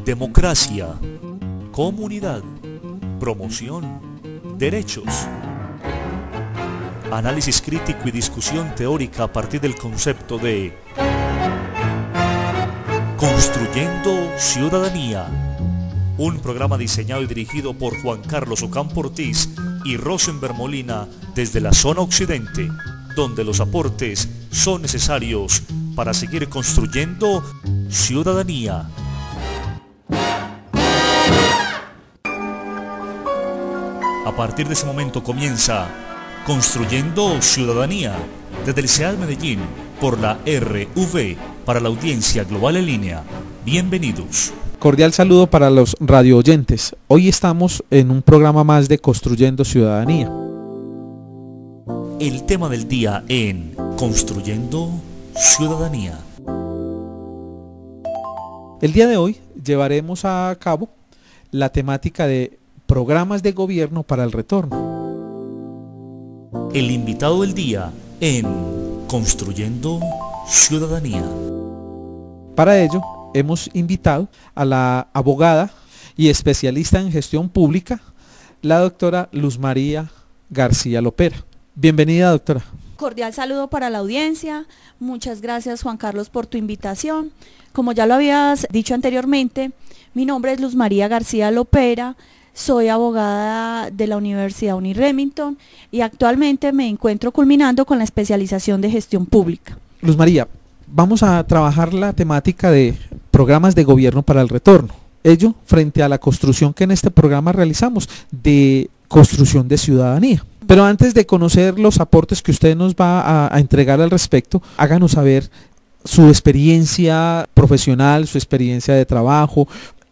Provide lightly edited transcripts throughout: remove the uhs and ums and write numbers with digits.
democracia, comunidad, promoción, derechos. Análisis crítico y discusión teórica a partir del concepto de Construyendo Ciudadanía. Un programa diseñado y dirigido por Juan Carlos Ocampo Ortiz y Rosenberg Molina desde la zona occidente, donde los aportes son necesarios para seguir construyendo ciudadanía. A partir de ese momento comienza Construyendo Ciudadanía, desde el CEAD Medellín, por la RV, para la audiencia global en línea. Bienvenidos. Cordial saludo para los radio oyentes. Hoy estamos en un programa más de Construyendo Ciudadanía. El tema del día en Construyendo Ciudadanía. El día de hoy llevaremos a cabo la temática de programas de gobierno para el retorno. El invitado del día en Construyendo Ciudadanía. Para ello hemos invitado a la abogada y especialista en gestión pública, la doctora Luz María García Lopera. Bienvenida, doctora. Cordial saludo para la audiencia. Muchas gracias, Juan Carlos, por tu invitación. Como ya lo habías dicho anteriormente, mi nombre es Luz María García Lopera. Soy abogada de la Universidad Uniremington y actualmente me encuentro culminando con la especialización de gestión pública. Luz María, vamos a trabajar la temática de programas de gobierno para el retorno. Ello frente a la construcción que en este programa realizamos de construcción de ciudadanía. Pero antes de conocer los aportes que usted nos va a entregar al respecto, háganos saber su experiencia profesional, su experiencia de trabajo.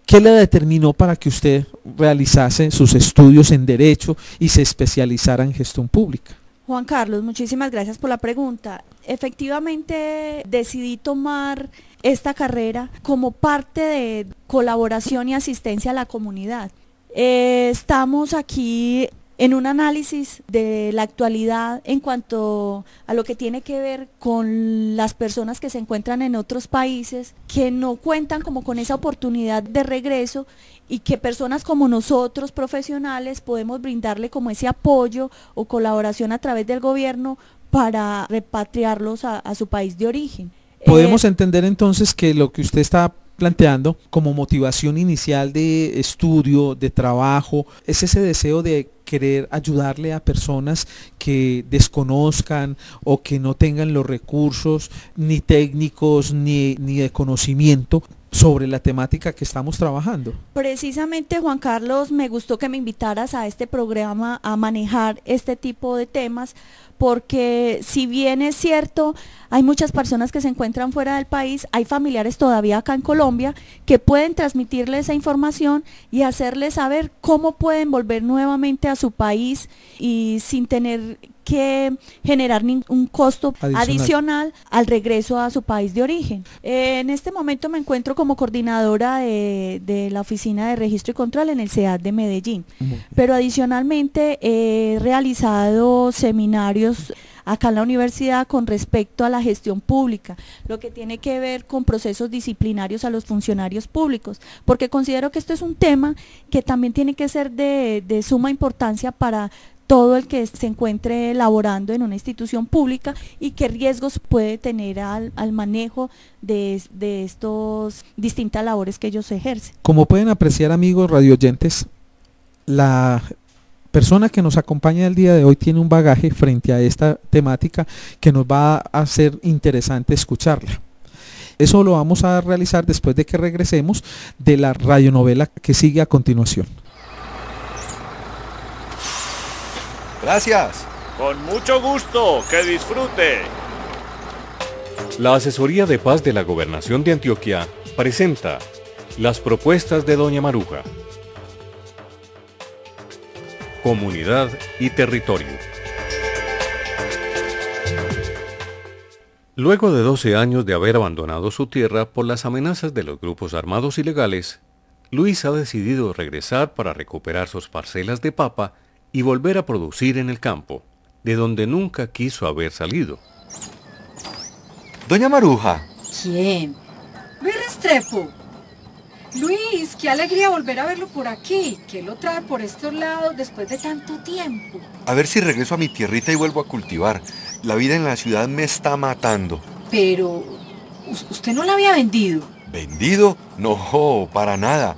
¿Qué le determinó para que usted realizase sus estudios en Derecho y se especializara en gestión pública? Juan Carlos, muchísimas gracias por la pregunta. Efectivamente, decidí tomar esta carrera como parte de colaboración y asistencia a la comunidad. Estamos aquí en un análisis de la actualidad en cuanto a lo que tiene que ver con las personas que se encuentran en otros países, que no cuentan como con esa oportunidad de regreso y que personas como nosotros, profesionales, podemos brindarle como ese apoyo o colaboración a través del gobierno para repatriarlos a su país de origen. Podemos entender entonces que lo que usted está planteando como motivación inicial de estudio, de trabajo, es ese deseo de querer ayudarle a personas que desconozcan o que no tengan los recursos ni técnicos ni de conocimiento sobre la temática que estamos trabajando. Precisamente, Juan Carlos, me gustó que me invitaras a este programa a manejar este tipo de temas, porque si bien es cierto, hay muchas personas que se encuentran fuera del país, hay familiares todavía acá en Colombia que pueden transmitirle esa información y hacerles saber cómo pueden volver nuevamente a su país y sin tener que generar ningún costo adicional al regreso a su país de origen. En este momento me encuentro como coordinadora de la Oficina de Registro y Control en el CEAD de Medellín, pero adicionalmente he realizado seminarios acá en la universidad con respecto a la gestión pública, lo que tiene que ver con procesos disciplinarios a los funcionarios públicos, porque considero que esto es un tema que también tiene que ser de suma importancia para todo el que se encuentre laborando en una institución pública y qué riesgos puede tener al manejo de estos distintas labores que ellos ejercen. Como pueden apreciar, amigos radioyentes, la persona que nos acompaña el día de hoy tiene un bagaje frente a esta temática que nos va a hacer interesante escucharla. Eso lo vamos a realizar después de que regresemos de la radionovela que sigue a continuación. Gracias. Con mucho gusto, que disfrute. La Asesoría de Paz de la Gobernación de Antioquia presenta las propuestas de Doña Maruja. Comunidad y territorio. Luego de 12 años de haber abandonado su tierra por las amenazas de los grupos armados ilegales, Luis ha decidido regresar para recuperar sus parcelas de papa y volver a producir en el campo, de donde nunca quiso haber salido. Doña Maruja. ¿Quién? Luis Restrepo. Luis, qué alegría volver a verlo por aquí. ¿Qué lo trae por estos lados después de tanto tiempo? A ver si regreso a mi tierrita y vuelvo a cultivar. La vida en la ciudad me está matando. Pero, ¿usted no la había vendido? ¿Vendido? No, para nada.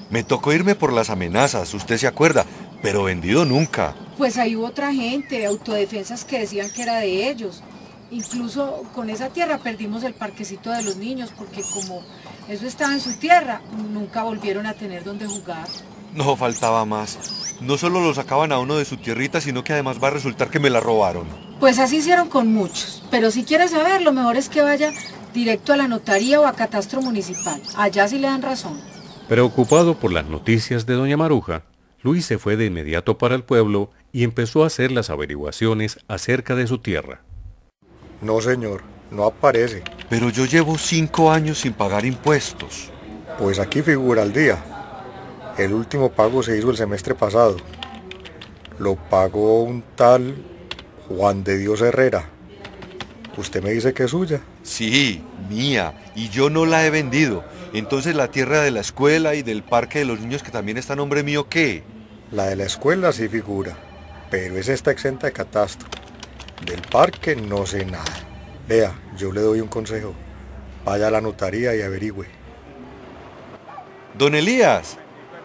Me tocó irme por las amenazas, usted se acuerda, pero vendido nunca. Pues ahí hubo otra gente, autodefensas que decían que era de ellos. Incluso con esa tierra perdimos el parquecito de los niños porque como eso estaba en su tierra, nunca volvieron a tener donde jugar. No faltaba más. No solo lo sacaban a uno de su tierrita, sino que además va a resultar que me la robaron. Pues así hicieron con muchos, pero si quiere saber, lo mejor es que vaya directo a la notaría o a catastro municipal. Allá sí le dan razón. Preocupado por las noticias de doña Maruja, Luis se fue de inmediato para el pueblo y empezó a hacer las averiguaciones acerca de su tierra. No, señor, no aparece. Pero yo llevo 5 años sin pagar impuestos. Pues aquí figura al día. El último pago se hizo el semestre pasado. Lo pagó un tal Juan de Dios Herrera. ¿Usted me dice que es suya? Sí, mía, y yo no la he vendido. Entonces la tierra de la escuela y del parque de los niños que también está a nombre mío, ¿qué? La de la escuela sí figura, pero esa está exenta de catastro. Del parque no sé nada. Vea, yo le doy un consejo. Vaya a la notaría y averigüe. Don Elías,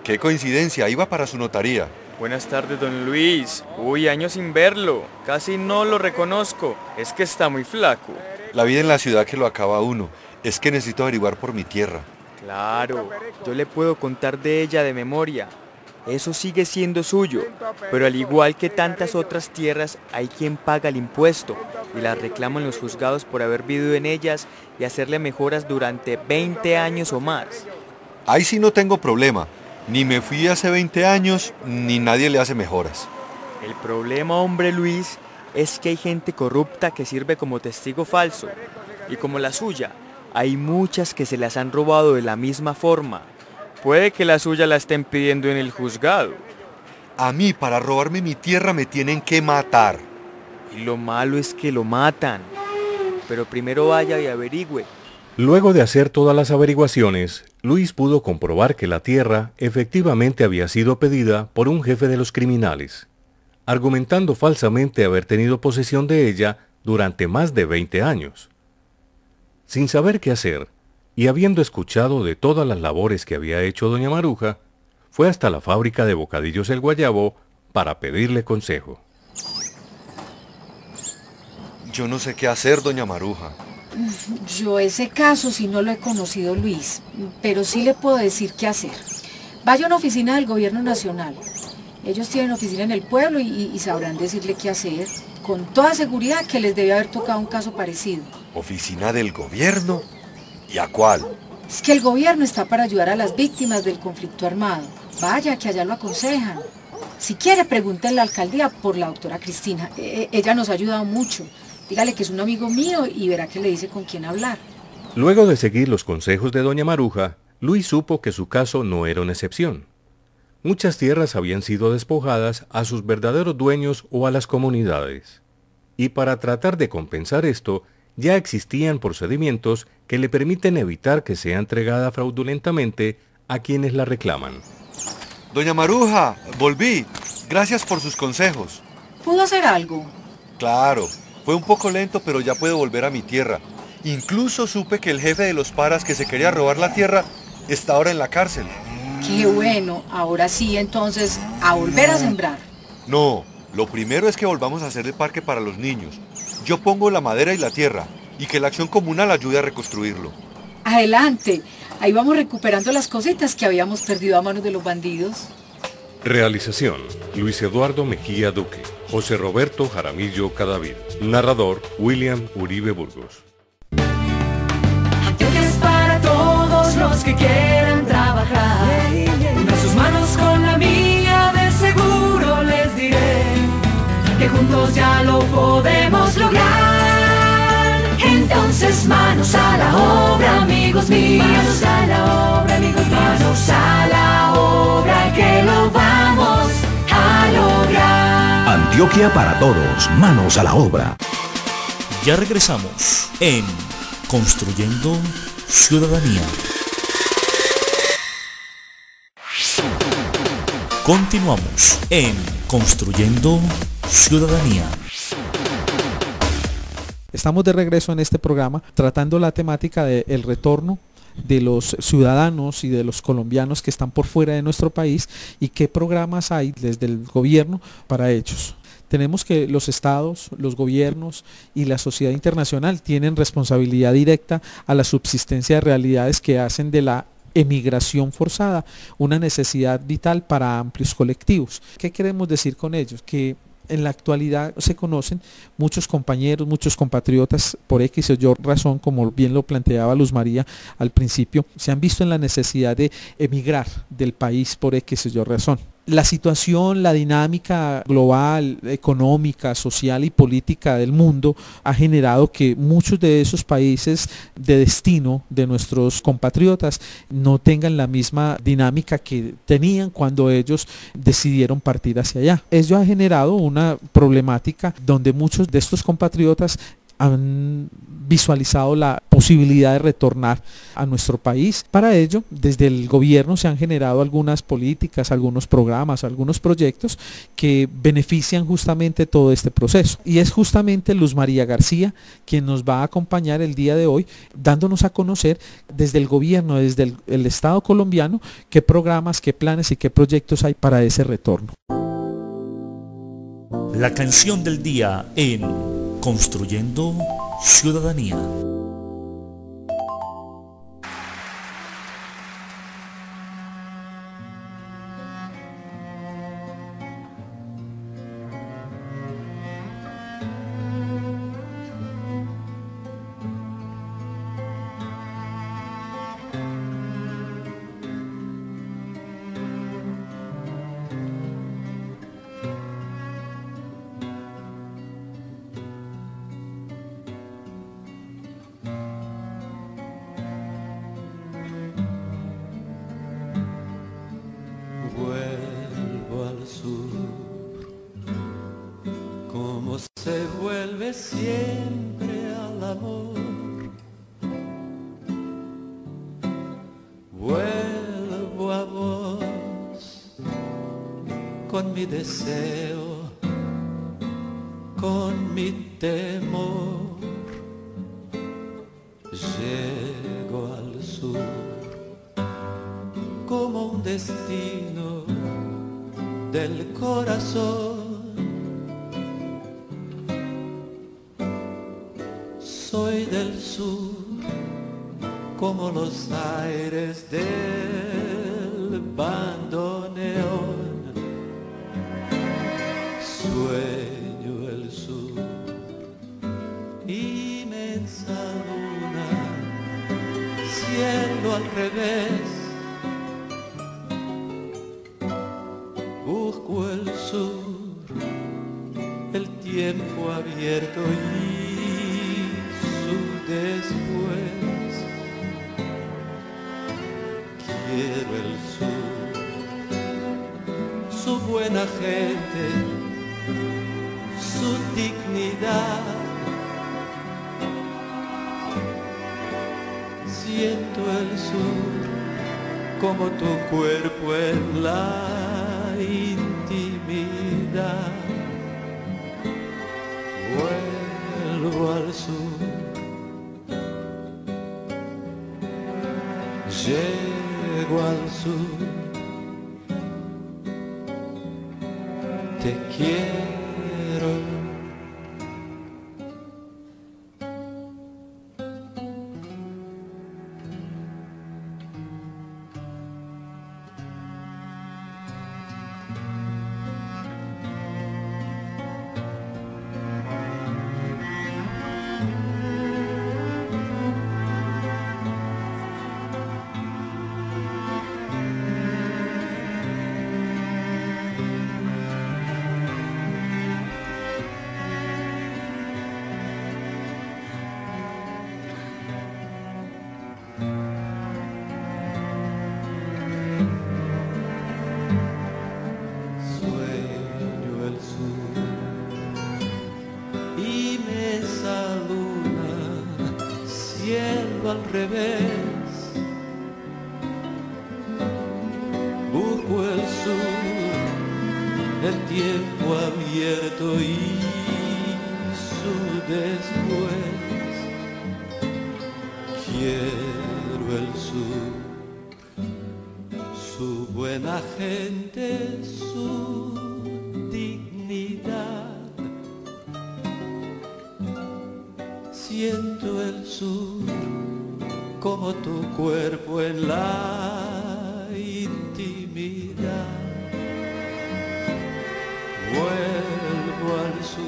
qué coincidencia, iba para su notaría. Buenas tardes, don Luis. Uy, años sin verlo. Casi no lo reconozco. Es que está muy flaco. La vida en la ciudad que lo acaba uno. Es que necesito averiguar por mi tierra. Claro, yo le puedo contar de ella de memoria. Eso sigue siendo suyo, pero al igual que tantas otras tierras, hay quien paga el impuesto y las reclaman los juzgados por haber vivido en ellas y hacerle mejoras durante 20 años o más. Ahí sí no tengo problema. Ni me fui hace 20 años, ni nadie le hace mejoras. El problema, hombre Luis, es que hay gente corrupta que sirve como testigo falso. Y como la suya, hay muchas que se las han robado de la misma forma. Puede que la suya la estén pidiendo en el juzgado. A mí, para robarme mi tierra, me tienen que matar. Y lo malo es que lo matan. Pero primero vaya y averigüe. Luego de hacer todas las averiguaciones, Luis pudo comprobar que la tierra efectivamente había sido pedida por un jefe de los criminales, argumentando falsamente haber tenido posesión de ella durante más de 20 años. Sin saber qué hacer, y habiendo escuchado de todas las labores que había hecho doña Maruja, fue hasta la fábrica de bocadillos El Guayabo para pedirle consejo. Yo no sé qué hacer, doña Maruja. Yo ese caso sí no lo he conocido, Luis, pero sí le puedo decir qué hacer. Vaya a una oficina del gobierno nacional. Ellos tienen oficina en el pueblo y sabrán decirle qué hacer. Con toda seguridad que les debe haber tocado un caso parecido. ¿Oficina del gobierno? ¿Y a cuál? Es que el gobierno está para ayudar a las víctimas del conflicto armado. Vaya, que allá lo aconsejan. Si quiere, pregunte en la alcaldía por la doctora Cristina. Ella nos ha ayudado mucho. Dígale que es un amigo mío y verá que le dice con quién hablar. Luego de seguir los consejos de doña Maruja, Luis supo que su caso no era una excepción. Muchas tierras habían sido despojadas a sus verdaderos dueños o a las comunidades. Y para tratar de compensar esto, ya existían procedimientos que le permiten evitar que sea entregada fraudulentamente a quienes la reclaman. Doña Maruja, volví. Gracias por sus consejos. ¿Pudo hacer algo? Claro, fue un poco lento, pero ya puedo volver a mi tierra. Incluso supe que el jefe de los paras que se quería robar la tierra está ahora en la cárcel. Qué bueno, ahora sí, entonces, a volver a sembrar. No, lo primero es que volvamos a hacer el parque para los niños. Yo pongo la madera y la tierra, y que la acción comunal ayude a reconstruirlo. Adelante, ahí vamos recuperando las cositas que habíamos perdido a manos de los bandidos. Realización: Luis Eduardo Mejía Duque, José Roberto Jaramillo Cadavid. Narrador: William Uribe Burgos. Antioquia es para todos los que quieran trabajar. Una sus manos con la mía, de seguro les diré que juntos ya lo podemos lograr. Entonces manos a la obra, amigos míos. Manos a la obra, amigos míos. Manos a la obra, que lo vamos a lograr. Antioquia para todos, manos a la obra. Ya regresamos en Construyendo Ciudadanía. Continuamos en Construyendo Ciudadanía. Estamos de regreso en este programa tratando la temática del retorno de los ciudadanos y de los colombianos que están por fuera de nuestro país y qué programas hay desde el gobierno para ellos. Tenemos que los estados, los gobiernos y la sociedad internacional tienen responsabilidad directa a la subsistencia de realidades que hacen de la emigración forzada una necesidad vital para amplios colectivos. ¿Qué queremos decir con ellos? Que en la actualidad se conocen muchos compañeros, muchos compatriotas, por X o Y razón, como bien lo planteaba Luz María al principio, se han visto en la necesidad de emigrar del país por X o Y razón. La situación, la dinámica global, económica, social y política del mundo ha generado que muchos de esos países de destino de nuestros compatriotas no tengan la misma dinámica que tenían cuando ellos decidieron partir hacia allá. Ello ha generado una problemática donde muchos de estos compatriotas han visualizado la posibilidad de retornar a nuestro país. Para ello, desde el gobierno se han generado algunas políticas, algunos programas, algunos proyectos que benefician justamente todo este proceso. Y es justamente Luz María García quien nos va a acompañar el día de hoy, dándonos a conocer desde el gobierno, desde el Estado colombiano, qué programas, qué planes y qué proyectos hay para ese retorno. La canción del día en Construyendo Ciudadanía. Se vuelve siempre al amor. Vuelvo a vos con mi deseo, con mi temor. Llego al sur como un destino del corazón. Soy del sur, como los aires del bandoneón. Sueño el sur, inmensa luna, cielo al revés. Busco el sur, el tiempo abierto y después. Quiero el sur, su buena gente, su dignidad. Siento el sur como tu cuerpo en la intimidad. Vuelvo al sur, llego al sur, te quiero. Al revés, busco el sur, el tiempo abierto y su después. Quiero el sur, su buena gente, su dignidad. Siento el sur como tu cuerpo en la intimidad. Vuelvo al sur,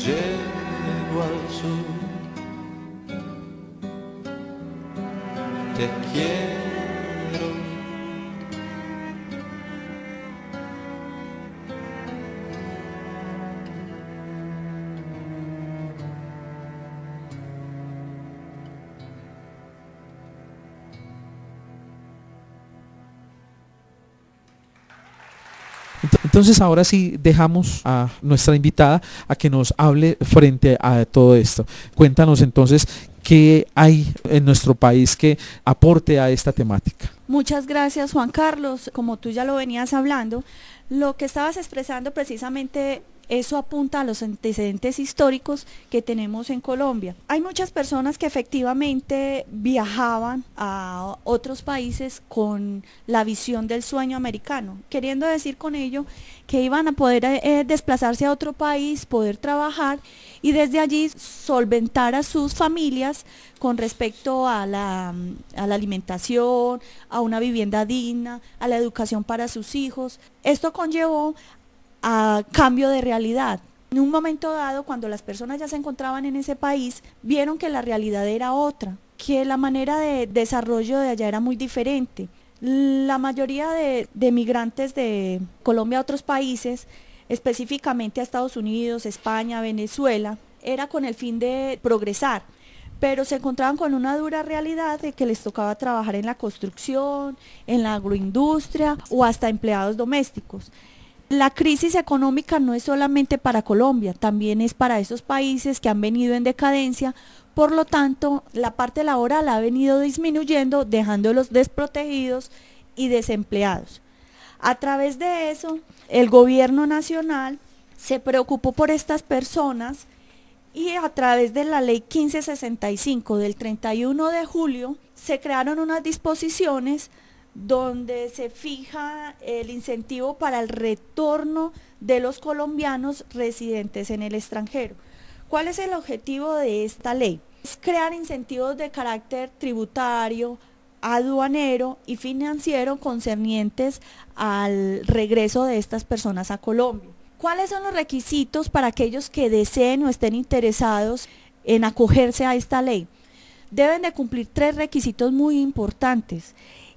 llego al sur, te quiero. Entonces ahora sí dejamos a nuestra invitada a que nos hable frente a todo esto. Cuéntanos entonces qué hay en nuestro país que aporte a esta temática. Muchas gracias, Juan Carlos. Como tú ya lo venías hablando, lo que estabas expresando precisamente eso apunta a los antecedentes históricos que tenemos en Colombia. Hay muchas personas que efectivamente viajaban a otros países con la visión del sueño americano, queriendo decir con ello que iban a poder desplazarse a otro país, poder trabajar y desde allí solventar a sus familias con respecto a la alimentación, a una vivienda digna, a la educación para sus hijos. Esto conllevó a cambio de realidad. En un momento dado, cuando las personas ya se encontraban en ese país, vieron que la realidad era otra, que la manera de desarrollo de allá era muy diferente. La mayoría de migrantes de Colombia a otros países, específicamente a Estados Unidos, España, Venezuela, era con el fin de progresar, pero se encontraban con una dura realidad de que les tocaba trabajar en la construcción, en la agroindustria o hasta empleados domésticos. La crisis económica no es solamente para Colombia, también es para esos países que han venido en decadencia, por lo tanto, la parte laboral ha venido disminuyendo, dejándolos desprotegidos y desempleados. A través de eso, el gobierno nacional se preocupó por estas personas y a través de la ley 1565 del 31 de julio se crearon unas disposiciones donde se fija el incentivo para el retorno de los colombianos residentes en el extranjero. ¿Cuál es el objetivo de esta ley? Es crear incentivos de carácter tributario, aduanero y financiero concernientes al regreso de estas personas a Colombia. ¿Cuáles son los requisitos para aquellos que deseen o estén interesados en acogerse a esta ley? Deben de cumplir 3 requisitos muy importantes.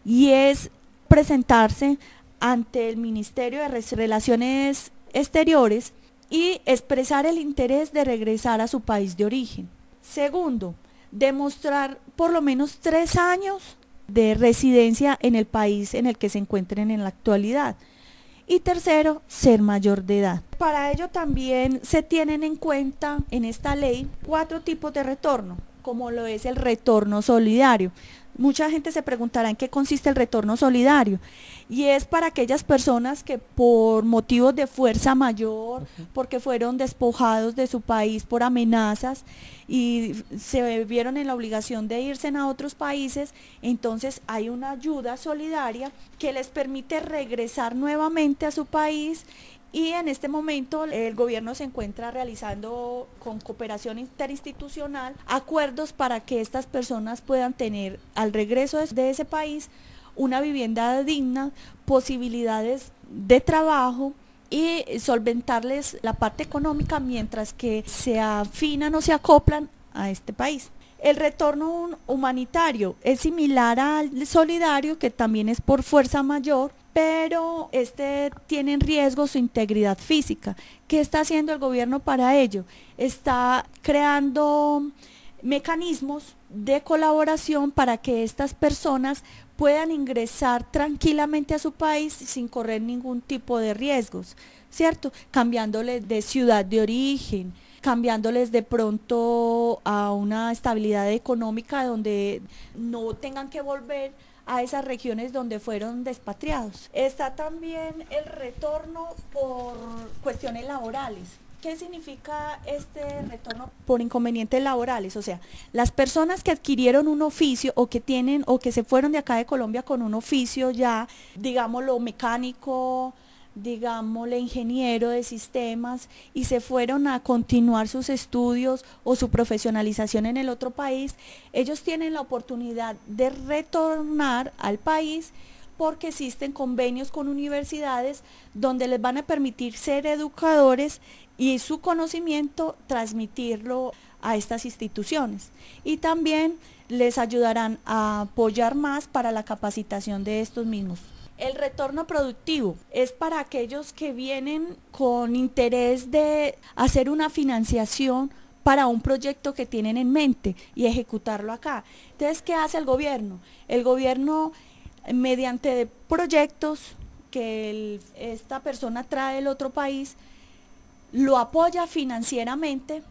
Y es presentarse ante el Ministerio de Relaciones Exteriores y expresar el interés de regresar a su país de origen. Segundo, demostrar por lo menos 3 años de residencia en el país en el que se encuentren en la actualidad. Y tercero, ser mayor de edad. Para ello también se tienen en cuenta en esta ley 4 tipos de retorno, como lo es el retorno solidario. Mucha gente se preguntará en qué consiste el retorno solidario y es para aquellas personas que por motivos de fuerza mayor, porque fueron despojados de su país por amenazas y se vieron en la obligación de irse a otros países, entonces hay una ayuda solidaria que les permite regresar nuevamente a su país. Y en este momento el gobierno se encuentra realizando con cooperación interinstitucional acuerdos para que estas personas puedan tener al regreso de ese país una vivienda digna, posibilidades de trabajo y solventarles la parte económica mientras que se afinan o se acoplan a este país. El retorno humanitario es similar al solidario, que también es por fuerza mayor, pero tiene en riesgo su integridad física. ¿Qué está haciendo el gobierno para ello? Está creando mecanismos de colaboración para que estas personas puedan ingresar tranquilamente a su país sin correr ningún tipo de riesgos, ¿cierto? Cambiándoles de ciudad de origen, cambiándoles de pronto a una estabilidad económica donde no tengan que volver a esas regiones donde fueron despatriados. Está también el retorno por cuestiones laborales. ¿Qué significa este retorno por inconvenientes laborales? O sea, las personas que adquirieron un oficio o que tienen o que se fueron de acá de Colombia con un oficio ya, digámoslo, mecánico, digámosle ingeniero de sistemas, y se fueron a continuar sus estudios o su profesionalización en el otro país, ellos tienen la oportunidad de retornar al país porque existen convenios con universidades donde les van a permitir ser educadores y su conocimiento transmitirlo a estas instituciones, y también les ayudarán a apoyar más para la capacitación de estos mismos. El retorno productivo es para aquellos que vienen con interés de hacer una financiación para un proyecto que tienen en mente y ejecutarlo acá. Entonces, ¿qué hace el gobierno? El gobierno, mediante proyectos que esta persona trae del otro país, lo apoya financieramente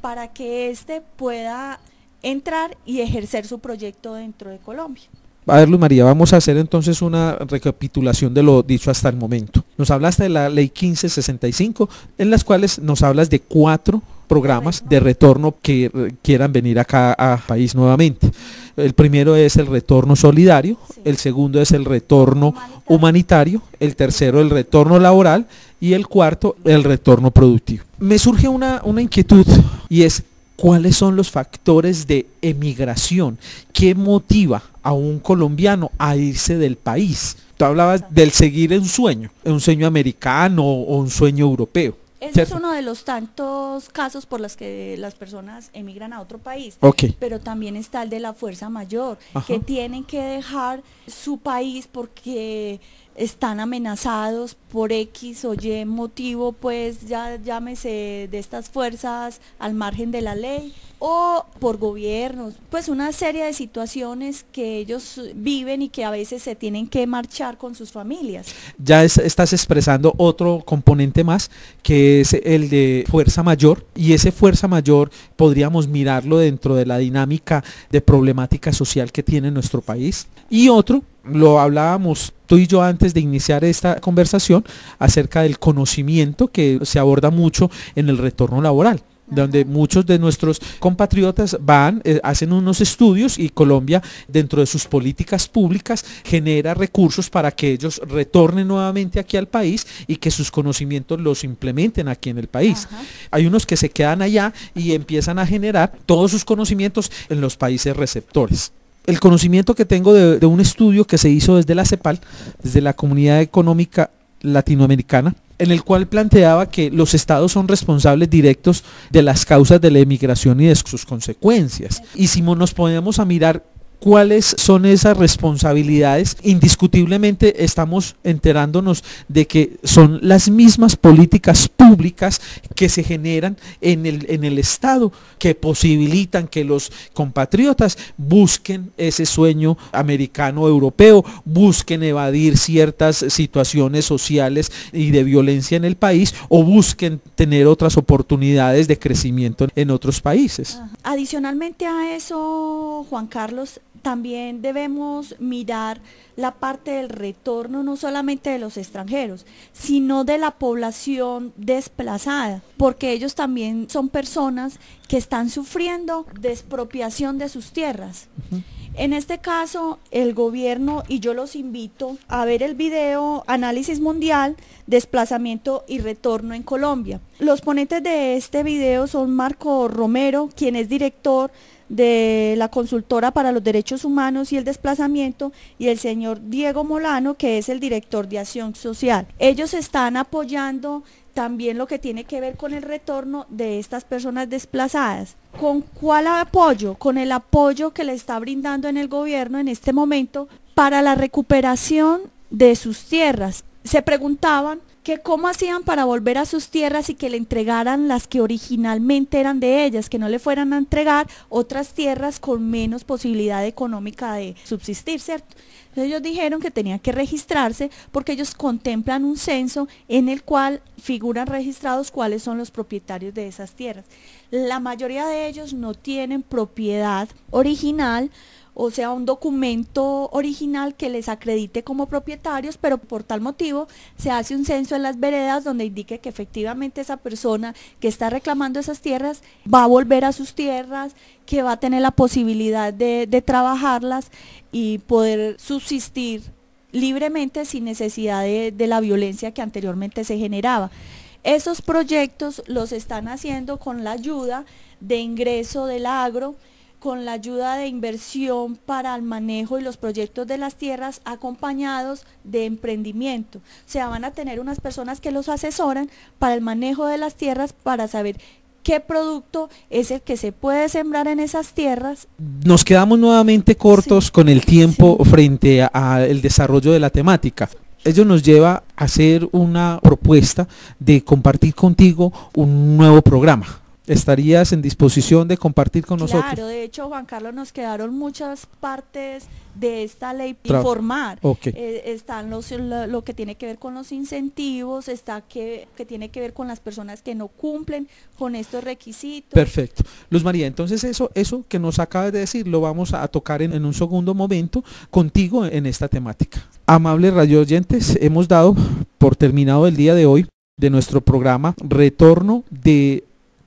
para que éste pueda entrar y ejercer su proyecto dentro de Colombia. A ver, Luz María, vamos a hacer entonces una recapitulación de lo dicho hasta el momento. Nos hablaste de la ley 1565, en las cuales nos hablas de 4 programas de retorno que quieran venir acá a país nuevamente. El primero es el retorno solidario, sí. El segundo es el retorno humanitario, el tercero el retorno laboral y el cuarto el retorno productivo. Me surge una inquietud, y es: ¿cuáles son los factores de emigración? ¿Qué motiva a un colombiano a irse del país? Tú hablabas del seguir un sueño americano o un sueño europeo. Ese ¿cierto? Es uno de los tantos casos por los que las personas emigran a otro país. Okay. Pero también está el de la fuerza mayor, Ajá. que tienen que dejar su país porque están amenazados por X o Y motivo, pues ya llámese de estas fuerzas al margen de la ley, o por gobiernos, pues una serie de situaciones que ellos viven y que a veces se tienen que marchar con sus familias. Ya estás expresando otro componente más, que es el de fuerza mayor, y ese fuerza mayor podríamos mirarlo dentro de la dinámica de problemática social que tiene nuestro país. Y otro, lo hablábamos tú y yo antes de iniciar esta conversación, acerca del conocimiento que se aborda mucho en el retorno laboral, donde muchos de nuestros compatriotas van, hacen unos estudios, y Colombia, dentro de sus políticas públicas, genera recursos para que ellos retornen nuevamente aquí al país y que sus conocimientos los implementen aquí en el país. Ajá. Hay unos que se quedan allá y empiezan a generar todos sus conocimientos en los países receptores. El conocimiento que tengo de un estudio que se hizo desde la CEPAL, desde la Comunidad Económica Latinoamericana, en el cual planteaba que los estados son responsables directos de las causas de la emigración y de sus consecuencias. Y si nos ponemos a mirar cuáles son esas responsabilidades, indiscutiblemente estamos enterándonos de que son las mismas políticas públicas que se generan en el Estado, que posibilitan que los compatriotas busquen ese sueño americano europeo, busquen evadir ciertas situaciones sociales y de violencia en el país, o busquen tener otras oportunidades de crecimiento en otros países. Adicionalmente a eso, Juan Carlos, también debemos mirar la parte del retorno, no solamente de los extranjeros, sino de la población desplazada, porque ellos también son personas que están sufriendo de expropiación de sus tierras. Uh-huh. En este caso, el gobierno, y yo los invito a ver el video Análisis Mundial, Desplazamiento y Retorno en Colombia. Los ponentes de este video son Marco Romero, quien es director de la Consultora para los Derechos Humanos y el Desplazamiento, y el señor Diego Molano, que es el director de Acción Social. Ellos están apoyando también lo que tiene que ver con el retorno de estas personas desplazadas. ¿Con cuál apoyo? Con el apoyo que le está brindando en el gobierno en este momento para la recuperación de sus tierras. Se preguntaban que cómo hacían para volver a sus tierras y que le entregaran las que originalmente eran de ellas, que no le fueran a entregar otras tierras con menos posibilidad económica de subsistir, ¿cierto? Entonces ellos dijeron que tenían que registrarse porque ellos contemplan un censo en el cual figuran registrados cuáles son los propietarios de esas tierras. La mayoría de ellos no tienen propiedad original o sea, un documento original que les acredite como propietarios, pero por tal motivo se hace un censo en las veredas donde indique que efectivamente esa persona que está reclamando esas tierras va a volver a sus tierras, que va a tener la posibilidad de trabajarlas y poder subsistir libremente sin necesidad de la violencia que anteriormente se generaba. Esos proyectos los están haciendo con la ayuda de ingreso del agro, con la ayuda de inversión para el manejo y los proyectos de las tierras, acompañados de emprendimiento. O sea, van a tener unas personas que los asesoran para el manejo de las tierras, para saber qué producto es el que se puede sembrar en esas tierras. Nos quedamos nuevamente cortos con el tiempo frente al desarrollo de la temática. Ello nos lleva a hacer una propuesta de compartir contigo un nuevo programa. ¿Estarías en disposición de compartir con nosotros? Claro, de hecho, Juan Carlos, nos quedaron muchas partes de esta ley por informar. Están lo que tiene que ver con los incentivos, está que tiene que ver con las personas que no cumplen con estos requisitos. Perfecto. Luz María, entonces eso que nos acabas de decir lo vamos a tocar en un segundo momento contigo en esta temática. Amables radioyentes, hemos dado por terminado el día de hoy de nuestro programa Retorno de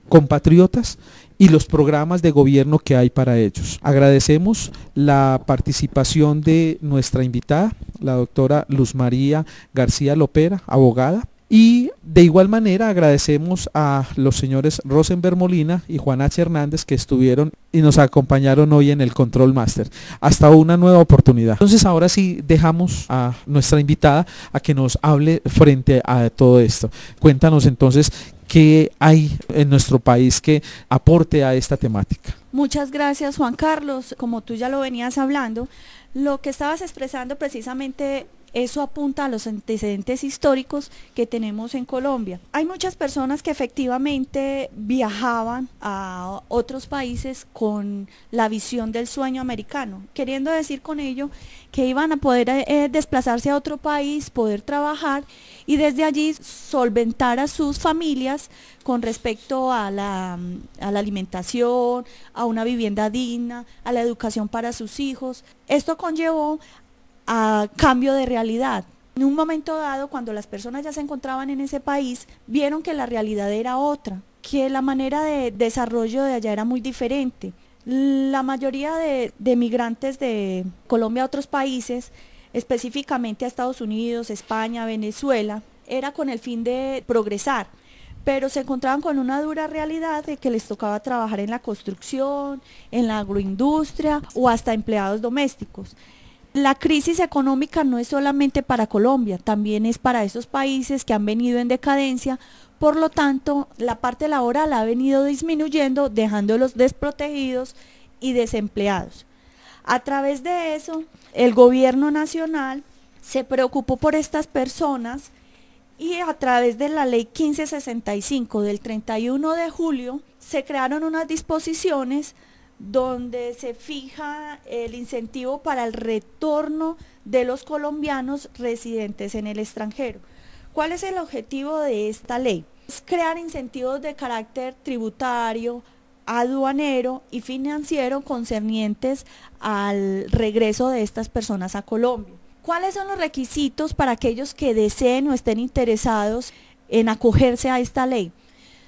Compatriotas y los programas de gobierno que hay para ellos. Agradecemos la participación de nuestra invitada, la doctora Luz María García Lopera, abogada, y de igual manera agradecemos a los señores Rosenberg Molina y Juan H. Hernández que estuvieron y nos acompañaron hoy en el Control Master. Hasta una nueva oportunidad. Entonces ahora sí dejamos a nuestra invitada a que nos hable frente a todo esto. Cuéntanos entonces qué hay en nuestro país que aporte a esta temática. Muchas gracias, Juan Carlos. Como tú ya lo venías hablando, lo que estabas expresando precisamente, eso apunta a los antecedentes históricos que tenemos en Colombia. Hay muchas personas que efectivamente viajaban a otros países con la visión del sueño americano, queriendo decir con ello que iban a poder desplazarse a otro país, poder trabajar y desde allí solventar a sus familias con respecto a la alimentación, a una vivienda digna, a la educación para sus hijos. Esto conllevó a cambio de realidad. En un momento dado, cuando las personas ya se encontraban en ese país, vieron que la realidad era otra, que la manera de desarrollo de allá era muy diferente. La mayoría de migrantes de Colombia a otros países, específicamente a Estados Unidos, España, Venezuela, era con el fin de progresar, pero se encontraban con una dura realidad de que les tocaba trabajar en la construcción, en la agroindustria o hasta empleados domésticos. La crisis económica no es solamente para Colombia, también es para esos países que han venido en decadencia, por lo tanto, la parte laboral ha venido disminuyendo, dejándolos desprotegidos y desempleados. A través de eso, el gobierno nacional se preocupó por estas personas y a través de la ley 1565 del 31 de julio se crearon unas disposiciones donde se fija el incentivo para el retorno de los colombianos residentes en el extranjero. ¿Cuál es el objetivo de esta ley? Es crear incentivos de carácter tributario, aduanero y financiero concernientes al regreso de estas personas a Colombia. ¿Cuáles son los requisitos para aquellos que deseen o estén interesados en acogerse a esta ley?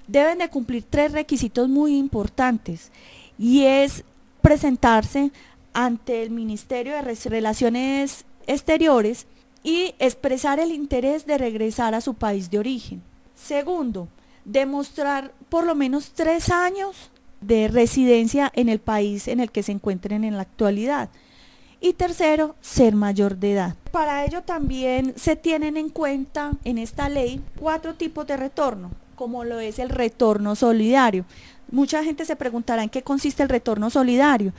Deben de cumplir 3 requisitos muy importantes. Y es presentarse ante el Ministerio de Relaciones Exteriores y expresar el interés de regresar a su país de origen. Segundo, demostrar por lo menos 3 años de residencia en el país en el que se encuentren en la actualidad. Y tercero, ser mayor de edad. Para ello también se tienen en cuenta en esta ley 4 tipos de retorno, como lo es el retorno solidario. Mucha gente se preguntará en qué consiste el retorno solidario,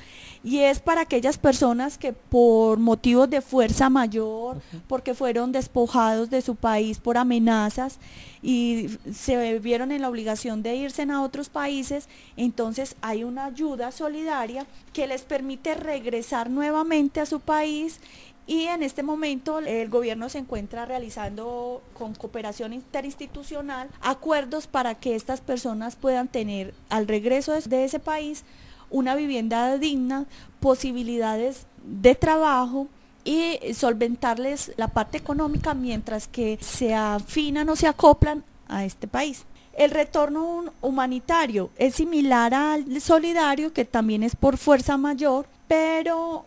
y es para aquellas personas que por motivos de fuerza mayor, porque fueron despojados de su país por amenazas y se vieron en la obligación de irse a otros países, entonces hay una ayuda solidaria que les permite regresar nuevamente a su país. Y en este momento el gobierno se encuentra realizando con cooperación interinstitucional acuerdos para que estas personas puedan tener al regreso de ese país una vivienda digna, posibilidades de trabajo y solventarles la parte económica mientras que se afinan o se acoplan a este país. El retorno humanitario es similar al solidario, que también es por fuerza mayor, pero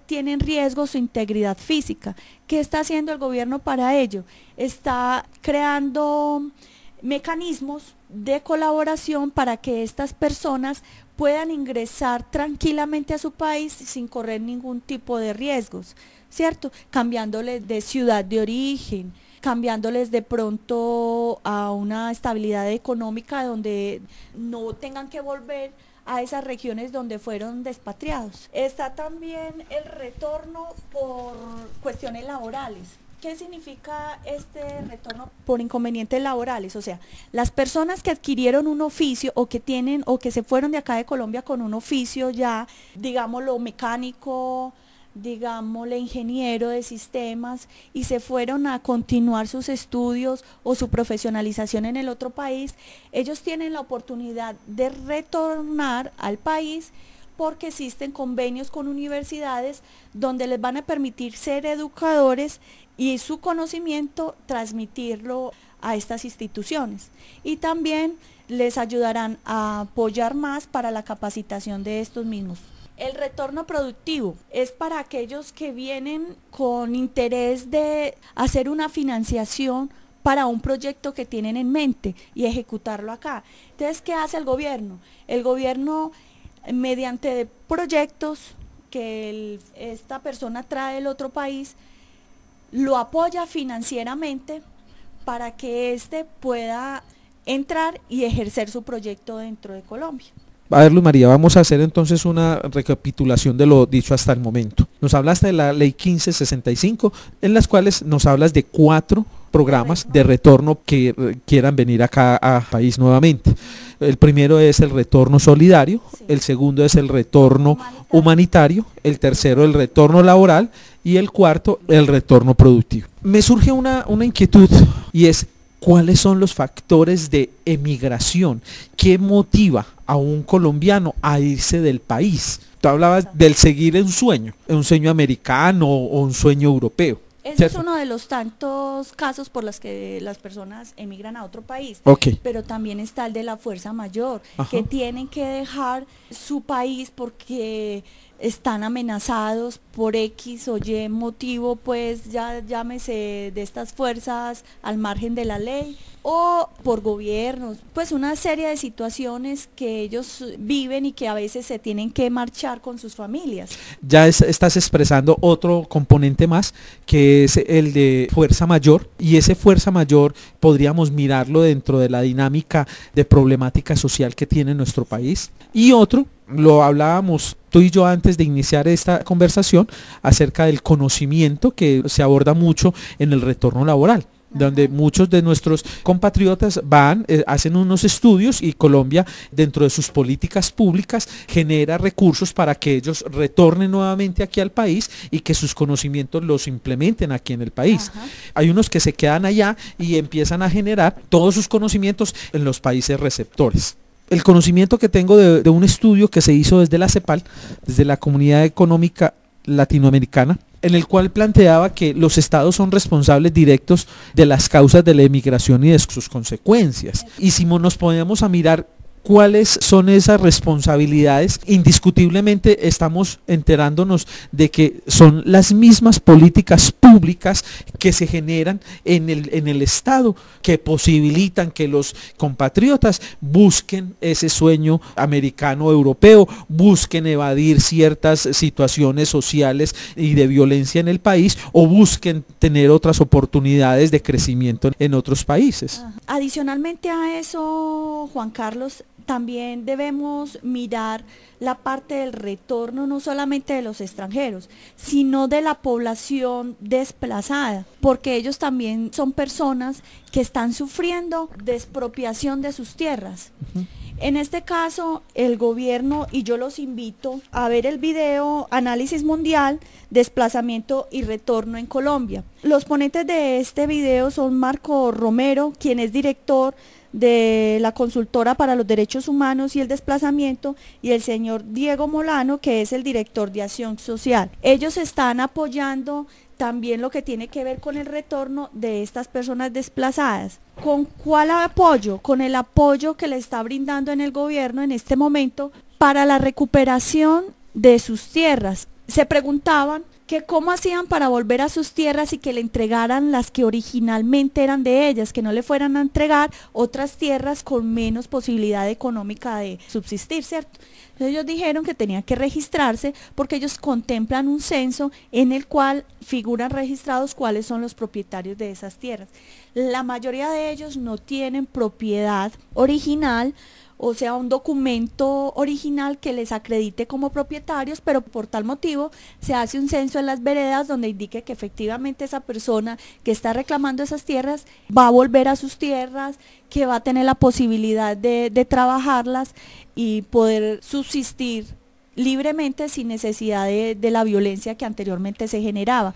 tiene en riesgo su integridad física. ¿Qué está haciendo el gobierno para ello? Está creando mecanismos de colaboración para que estas personas puedan ingresar tranquilamente a su país sin correr ningún tipo de riesgos, ¿cierto? Cambiándoles de ciudad de origen, cambiándoles de pronto a una estabilidad económica donde no tengan que volver a esas regiones donde fueron despatriados. Está también el retorno por cuestiones laborales. ¿Qué significa este retorno por inconvenientes laborales? O sea, las personas que adquirieron un oficio o que tienen o que se fueron de acá de Colombia con un oficio ya, digámoslo, mecánico, digámosle ingeniero de sistemas, y se fueron a continuar sus estudios o su profesionalización en el otro país, ellos tienen la oportunidad de retornar al país porque existen convenios con universidades donde les van a permitir ser educadores y su conocimiento transmitirlo a estas instituciones, y también les ayudarán a apoyar más para la capacitación de estos mismos. El retorno productivo es para aquellos que vienen con interés de hacer una financiación para un proyecto que tienen en mente y ejecutarlo acá. Entonces, ¿qué hace el gobierno? El gobierno, mediante proyectos que esta persona trae del otro país, lo apoya financieramente para que éste pueda entrar y ejercer su proyecto dentro de Colombia. A ver, Luz María, vamos a hacer entonces una recapitulación de lo dicho hasta el momento. Nos hablaste de la ley 1565, en las cuales nos hablas de 4 programas de retorno que quieran venir acá a país nuevamente. El primero es el retorno solidario, sí. El segundo es el retorno humanitario, el tercero el retorno laboral y el cuarto el retorno productivo. Me surge una inquietud, y es: ¿cuáles son los factores de emigración? ¿Qué motiva a un colombiano a irse del país? Tú hablabas del seguir un sueño americano o un sueño europeo. Ese es uno de los tantos casos por los que las personas emigran a otro país. Okay. Pero también está el de la fuerza mayor, Ajá. que tienen que dejar su país porque están amenazados por X o Y motivo, pues ya llámese de estas fuerzas al margen de la ley, o por gobiernos, pues una serie de situaciones que ellos viven y que a veces se tienen que marchar con sus familias. Ya estás expresando otro componente más, que es el de fuerza mayor, y ese fuerza mayor podríamos mirarlo dentro de la dinámica de problemática social que tiene nuestro país. Y otro, lo hablábamos tú y yo antes de iniciar esta conversación, acerca del conocimiento que se aborda mucho en el retorno laboral, donde muchos de nuestros compatriotas van, hacen unos estudios, y Colombia, dentro de sus políticas públicas, genera recursos para que ellos retornen nuevamente aquí al país y que sus conocimientos los implementen aquí en el país. Ajá. Hay unos que se quedan allá y empiezan a generar todos sus conocimientos en los países receptores. El conocimiento que tengo de un estudio que se hizo desde la CEPAL, desde la Comunidad Económica Latinoamericana, en el cual planteaba que los estados son responsables directos de las causas de la emigración y de sus consecuencias. Y si nos ponemos a mirar cuáles son esas responsabilidades, indiscutiblemente estamos enterándonos de que son las mismas políticas públicas que se generan en el Estado, que posibilitan que los compatriotas busquen ese sueño americano europeo, busquen evadir ciertas situaciones sociales y de violencia en el país, o busquen tener otras oportunidades de crecimiento en otros países. Adicionalmente a eso, Juan Carlos, también debemos mirar la parte del retorno, no solamente de los extranjeros, sino de la población desplazada, porque ellos también son personas que están sufriendo de expropiación de sus tierras. En este caso, el gobierno, y yo los invito a ver el video Análisis Mundial, Desplazamiento y Retorno en Colombia. Los ponentes de este video son Marco Romero, quien es director de la Consultora para los Derechos Humanos y el Desplazamiento, y el señor Diego Molano, que es el director de Acción Social. Ellos están apoyando también lo que tiene que ver con el retorno de estas personas desplazadas. ¿Con cuál apoyo? Con el apoyo que le está brindando en el gobierno en este momento para la recuperación de sus tierras. Se preguntaban que cómo hacían para volver a sus tierras y que le entregaran las que originalmente eran de ellas, que no le fueran a entregar otras tierras con menos posibilidad económica de subsistir, ¿cierto? Entonces ellos dijeron que tenían que registrarse porque ellos contemplan un censo en el cual figuran registrados cuáles son los propietarios de esas tierras. La mayoría de ellos no tienen propiedad original, o sea, un documento original que les acredite como propietarios, pero por tal motivo se hace un censo en las veredas donde indique que efectivamente esa persona que está reclamando esas tierras va a volver a sus tierras, que va a tener la posibilidad de trabajarlas y poder subsistir libremente sin necesidad de la violencia que anteriormente se generaba.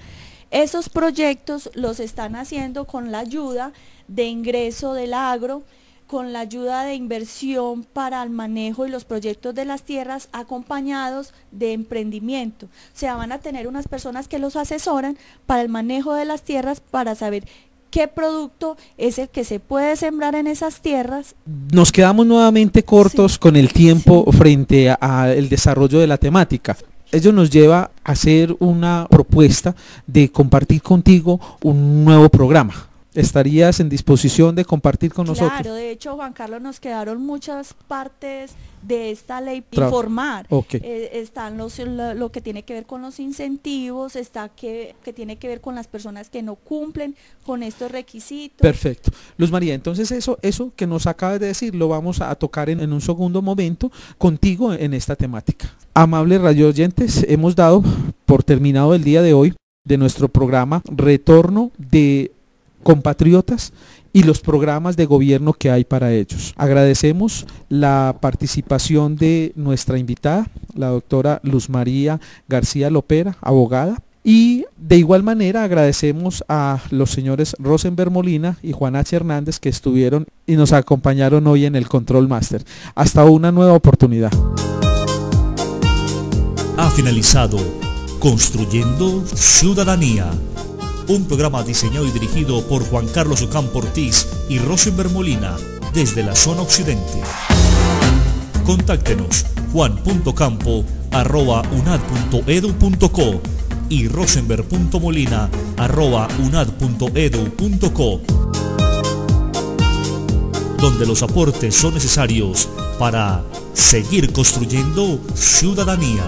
Esos proyectos los están haciendo con la ayuda de ingreso del agro, con la ayuda de inversión para el manejo y los proyectos de las tierras, acompañados de emprendimiento. O sea, van a tener unas personas que los asesoran para el manejo de las tierras, para saber qué producto es el que se puede sembrar en esas tierras. Nos quedamos nuevamente cortos con el tiempo frente al desarrollo de la temática. Ello nos lleva a hacer una propuesta de compartir contigo un nuevo programa. ¿Estarías en disposición de compartir con nosotros? Claro, de hecho, Juan Carlos, nos quedaron muchas partes de esta ley informar. Okay. Están lo que tiene que ver con los incentivos, está que tiene que ver con las personas que no cumplen con estos requisitos. Perfecto. Luz María, entonces eso que nos acabas de decir lo vamos a tocar en un segundo momento contigo en esta temática. Amables radioyentes, hemos dado por terminado el día de hoy de nuestro programa Retorno de Compatriotas y los programas de gobierno que hay para ellos. Agradecemos la participación de nuestra invitada, la doctora Luz María García Lopera, abogada, y de igual manera agradecemos a los señores Rosenberg Molina y Juan H. Hernández que estuvieron y nos acompañaron hoy en el Control Master. Hasta una nueva oportunidad. Ha finalizado Construyendo Ciudadanía, un programa diseñado y dirigido por Juan Carlos Ocampo Ortiz y Rosenberg Molina desde la zona occidente. Contáctenos juan.campo@unad.edu.co y rosenberg.molina@unad.edu.co, donde los aportes son necesarios para seguir construyendo ciudadanía.